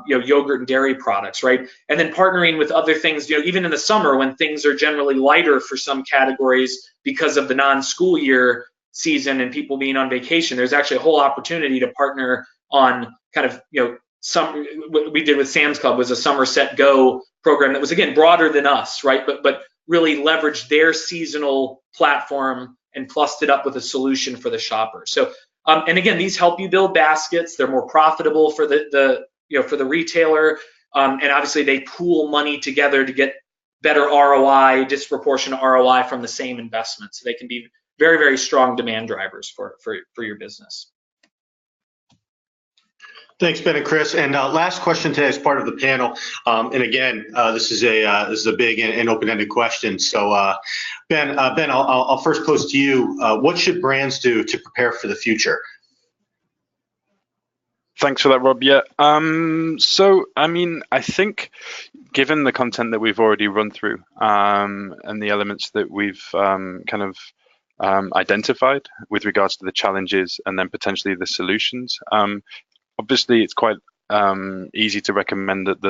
yogurt and dairy products, right? And then partnering with other things, even in the summer when things are generally lighter for some categories because of the non-school year season and people being on vacation, there's actually a whole opportunity to partner on kind of, what we did with Sam's Club was a Summer Set Go program that was, again, broader than us, right? But really leveraged their seasonal platform and plussed it up with a solution for the shopper. So and again, these help you build baskets. They're more profitable for the retailer, and obviously they pool money together to get better ROI, disproportionate ROI from the same investment. So they can be very, very strong demand drivers for your business. Thanks, Ben and Chris. And last question today as part of the panel. And again, this is a big and open-ended question. So, Ben, I'll first pose to you. What should brands do to prepare for the future? Thanks for that, Rob. Yeah. So, I mean, I think given the content that we've already run through and the elements that we've kind of identified with regards to the challenges and then potentially the solutions, obviously, it's quite easy to recommend that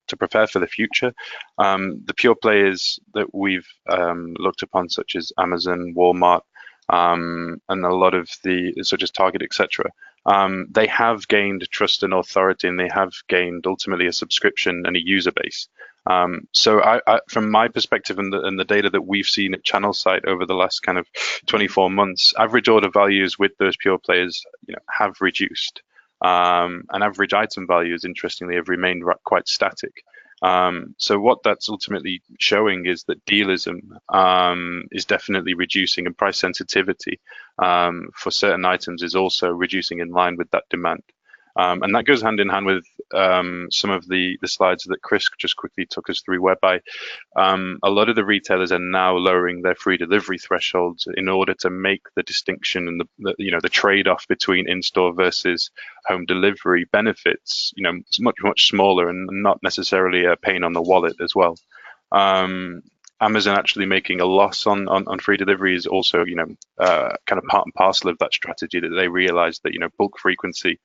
to prepare for the future. The pure players that we've looked upon, such as Amazon, Walmart, and a lot of such as Target, etc., they have gained trust and authority, and they have gained ultimately a subscription and a user base. So from my perspective and the data that we've seen at ChannelSight over the last kind of 24 months, average order values with those pure players, have reduced. And average item values, interestingly, have remained quite static. So what that's ultimately showing is that dealism is definitely reducing, and price sensitivity for certain items is also reducing in line with that demand. And that goes hand in hand with some of the slides that Chris just quickly took us through, whereby a lot of the retailers are now lowering their free delivery thresholds in order to make the distinction and the trade-off between in-store versus home delivery benefits, much smaller and not necessarily a pain on the wallet as well. Amazon actually making a loss on free delivery is also, kind of part and parcel of that strategy, that they realize that, bulk frequency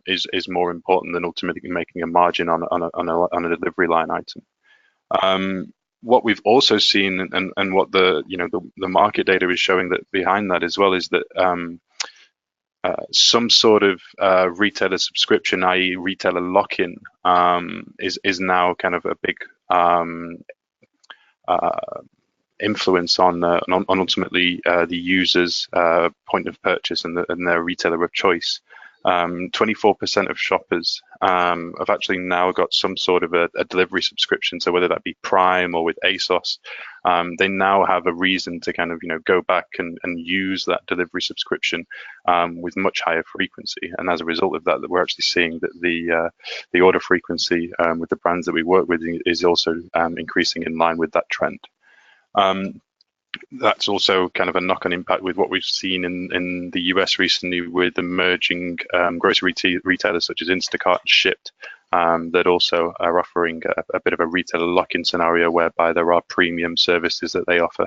is more important than ultimately making a margin on a delivery line item. What we've also seen, and what the market data is showing that behind that as well, is that some sort of retailer subscription, i.e. retailer lock-in, is now kind of a big influence on ultimately the user's point of purchase and their retailer of choice. 24% of shoppers have actually now got some sort of a delivery subscription. So whether that be Prime or with ASOS, they now have a reason to kind of go back and use that delivery subscription with much higher frequency. And as a result of that, we're actually seeing that the order frequency with the brands that we work with is also increasing in line with that trend. That's also kind of a knock-on impact with what we've seen in the US recently with emerging grocery retailers such as Instacart and Shipt, that also are offering a bit of a retailer lock-in scenario, whereby there are premium services that they offer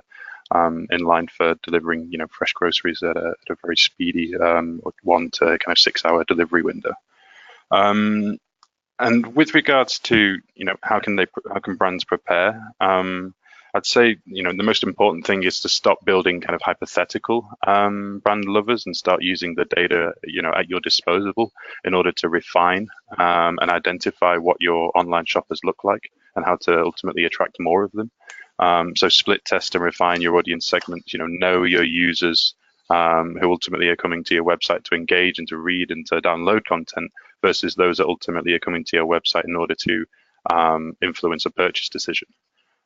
in line for delivering fresh groceries at a very speedy 1 to kind of 6 hour delivery window. And with regards to how can brands prepare, I'd say the most important thing is to stop building kind of hypothetical brand lovers and start using the data at your disposal in order to refine and identify what your online shoppers look like and how to ultimately attract more of them. So split test and refine your audience segments. Know your users who ultimately are coming to your website to engage and to read and to download content, versus those that ultimately are coming to your website in order to influence a purchase decision.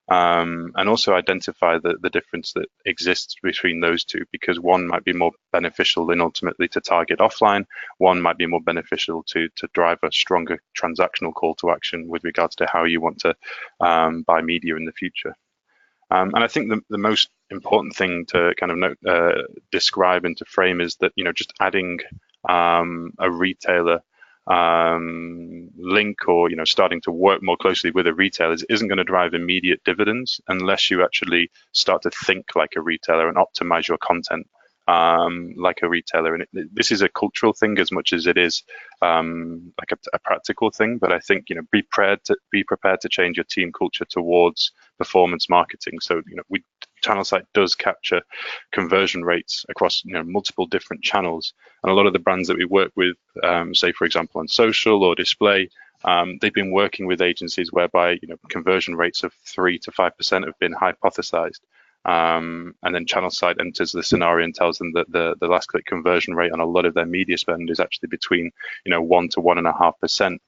And also identify the difference that exists between those two, because one might be more beneficial than ultimately to target offline. One might be more beneficial to drive a stronger transactional call to action with regards to how you want to buy media in the future. And I think the most important thing to kind of describe and to frame is that just adding a retailer link, or starting to work more closely with a retailer isn't going to drive immediate dividends unless you actually start to think like a retailer and optimize your content like a retailer. And this is a cultural thing as much as it is like a practical thing. But I think be prepared to change your team culture towards performance marketing. So ChannelSight does capture conversion rates across multiple different channels, and a lot of the brands that we work with, say for example on social or display, they've been working with agencies whereby conversion rates of 3 to 5% have been hypothesized, and then ChannelSight enters the scenario and tells them that the last click conversion rate on a lot of their media spend is actually between 1 to 1.5%.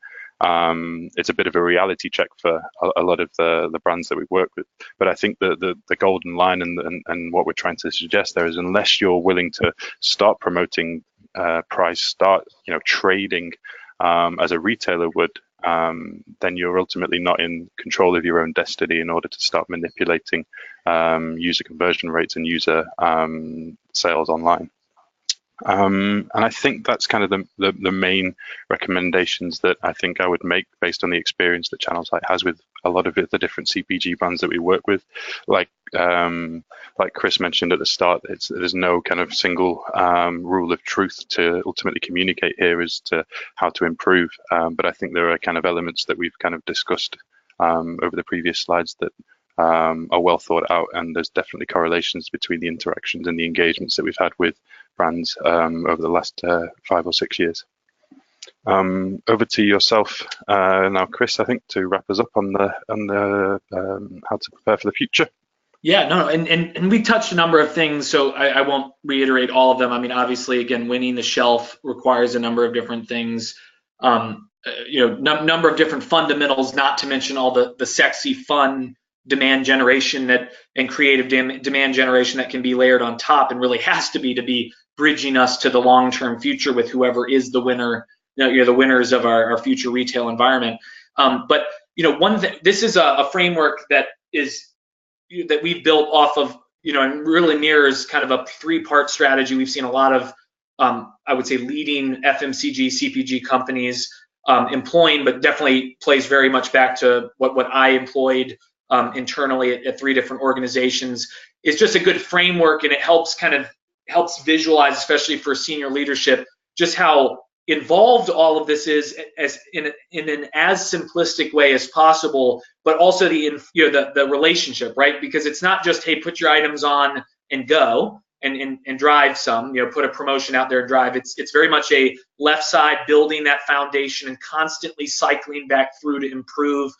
It's a bit of a reality check for a lot of the brands that we work with. But I think the golden line and what we're trying to suggest there is, unless you're willing to start promoting price, start trading as a retailer would, then you're ultimately not in control of your own destiny in order to start manipulating user conversion rates and user sales online. And I think that's kind of the main recommendations that I think I would make based on the experience that ChannelSight has with a lot of the different CPG brands that we work with. Like Chris mentioned at the start, there's no kind of single rule of truth to ultimately communicate here as to how to improve. But I think there are kind of elements that we've kind of discussed over the previous slides that are well thought out, and there's definitely correlations between the interactions and the engagements that we've had with brands over the last 5 or 6 years. Over to yourself now, Chris, I think, to wrap us up on the how to prepare for the future. Yeah, no, and we touched a number of things, so I won't reiterate all of them. I mean, obviously, again, winning the shelf requires a number of different things, number of different fundamentals, not to mention all the sexy, fun demand generation and creative demand generation that can be layered on top, and really has to be bridging us to the long-term future with whoever is the winner, the winners of our future retail environment. But one thing, this is a framework that we've built off of, and really mirrors kind of a three-part strategy. We've seen a lot of, I would say, leading FMCG, CPG companies employing, but definitely plays very much back to what I employed internally at 3 different organizations. It's just a good framework, and it helps visualize, especially for senior leadership, just how involved all of this is, as in an as simplistic way as possible, but also the relationship, right? Because it's not just, hey, put your items on and go and drive some, put a promotion out there and drive. It's very much a left side, building that foundation and constantly cycling back through to improve,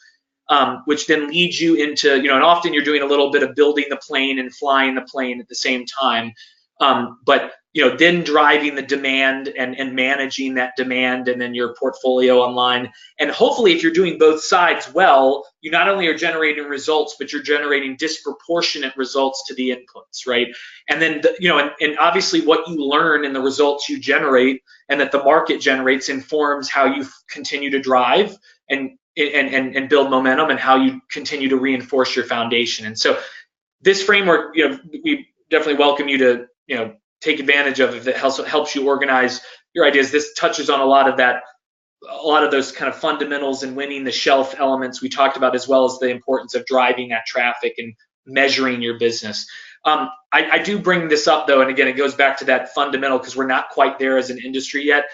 which then leads you into, and often you're doing a little bit of building the plane and flying the plane at the same time. But then driving the demand and managing that demand, and then your portfolio online. And hopefully, if you're doing both sides well, you not only are generating results, but you're generating disproportionate results to the inputs, right? And then, and obviously what you learn and the results you generate and that the market generates informs how you continue to drive and build momentum, and how you continue to reinforce your foundation. And so this framework, we definitely welcome you to, take advantage of if it helps you organize your ideas. This touches on a lot of those kind of fundamentals and winning the shelf elements we talked about, as well as the importance of driving that traffic and measuring your business. I do bring this up though, and again, it goes back to that fundamental, because we're not quite there as an industry yet.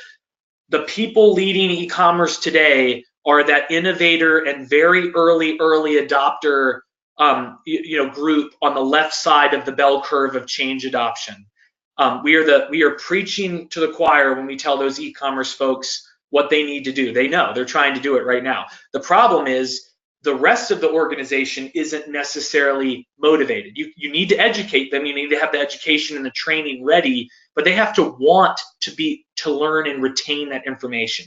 The people leading e-commerce today are that innovator and very early adopter group on the left side of the bell curve of change adoption. We are preaching to the choir when we tell those e-commerce folks what they need to do. They know, they're trying to do it right now. The problem is the rest of the organization isn't necessarily motivated. You need to educate them. You need to have the education and the training ready, but they have to want to learn and retain that information.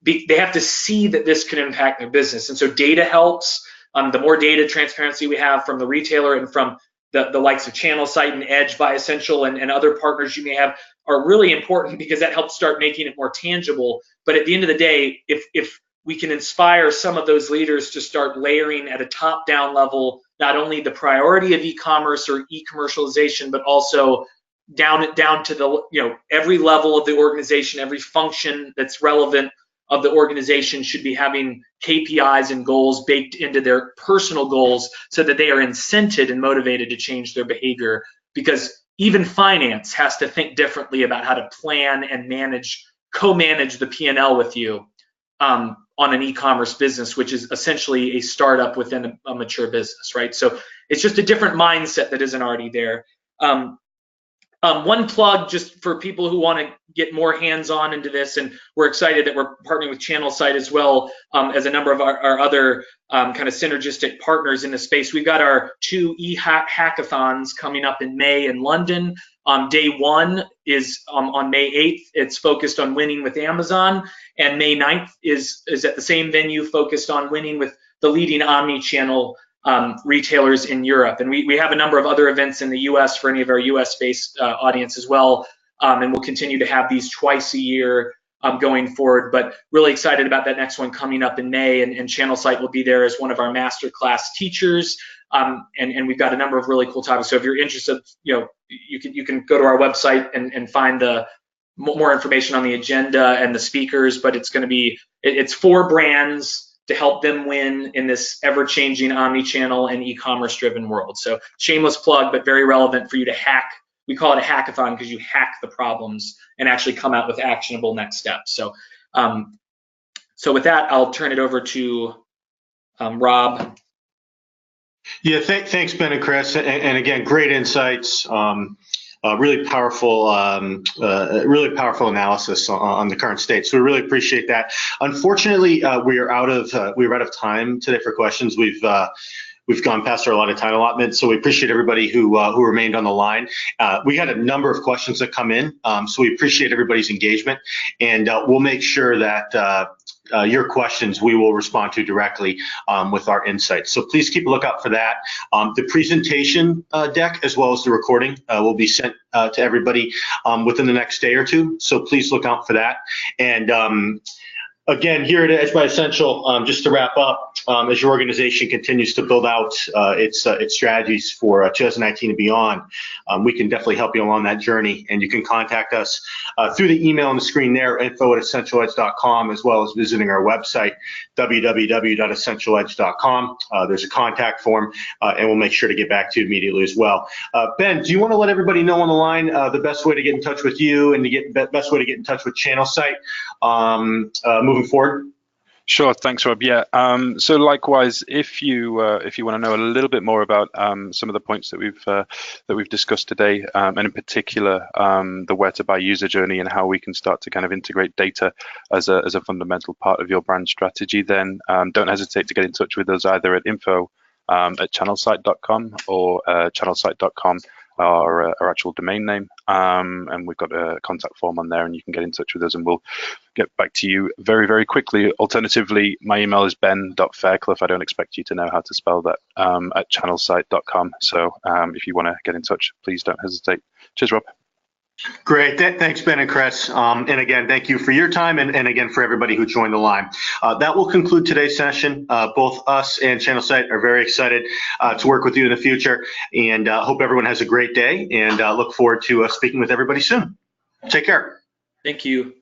They have to see that this can impact their business. And so data helps. The more data transparency we have from the retailer and from the likes of ChannelSight and Edge by Essential and other partners you may have are really important, because that helps start making it more tangible. But at the end of the day, if we can inspire some of those leaders to start layering at a top-down level, not only the priority of e-commerce or e-commercialization, but also down to the every level of the organization, every function that's relevant of the organization should be having KPIs and goals baked into their personal goals, so that they are incented and motivated to change their behavior. Because even finance has to think differently about how to plan and co-manage the P&L with you on an e-commerce business, which is essentially a startup within a mature business, right? So it's just a different mindset that isn't already there. One plug just for people who want to get more hands-on into this, and we're excited that we're partnering with ChannelSight as well as a number of our other kind of synergistic partners in the space. We've got our 2 hackathons coming up in May in London. Day 1 is on May 8th. It's focused on winning with Amazon, and May 9th is at the same venue, focused on winning with the leading omni-channel retailers in Europe. And we have a number of other events in the US for any of our US-based audience as well, and we'll continue to have these twice a year going forward. But really excited about that next one coming up in May, and ChannelSight will be there as one of our masterclass teachers, and we've got a number of really cool topics. So if you're interested, you can go to our website and find the more information on the agenda and the speakers. But it's 4 brands to help them win in this ever-changing omni-channel and e-commerce driven world. So shameless plug, but very relevant for you to hack. We call it a hackathon because you hack the problems and actually come out with actionable next steps. So, so with that, I'll turn it over to Rob. Yeah, thanks, Ben and Chris. And again, great insights. really powerful analysis on the current state. So we really appreciate that. Unfortunately, we're out of time today for questions. We've gone past our allotted time allotment, so we appreciate everybody who remained on the line. We had a number of questions that come in, so we appreciate everybody's engagement, and we'll make sure that your questions we will respond to directly with our insights. So please keep a lookout for that. The presentation deck as well as the recording will be sent to everybody within the next day or two, so please look out for that. And again, here at Edge by Essential, just to wrap up, as your organization continues to build out its strategies for 2019 and beyond, we can definitely help you along that journey. And you can contact us through the email on the screen there, info@essentialedge.com, as well as visiting our website, www.essentialedge.com. There's a contact form, and we'll make sure to get back to you immediately as well. Ben, do you want to let everybody know on the line the best way to get in touch with you and the best way to get in touch with ChannelSight moving forward? Sure, thanks, Rob. Yeah. So likewise, if you want to know a little bit more about some of the points that we've discussed today, and in particular the where to buy user journey and how we can start to kind of integrate data as a fundamental part of your brand strategy, then don't hesitate to get in touch with us either at info@channelsight.com or channelsight.com. Our actual domain name, and we've got a contact form on there, and you can get in touch with us and we'll get back to you very, very quickly. Alternatively, my email is ben.fairclough. I don't expect you to know how to spell that, at channelsight.com. So if you want to get in touch, please don't hesitate. Cheers, Rob. Great. Thanks, Ben and Chris. And again, thank you for your time, and again, for everybody who joined the line. That will conclude today's session. Both us and ChannelSight are very excited to work with you in the future, and hope everyone has a great day, and look forward to speaking with everybody soon. Take care. Thank you.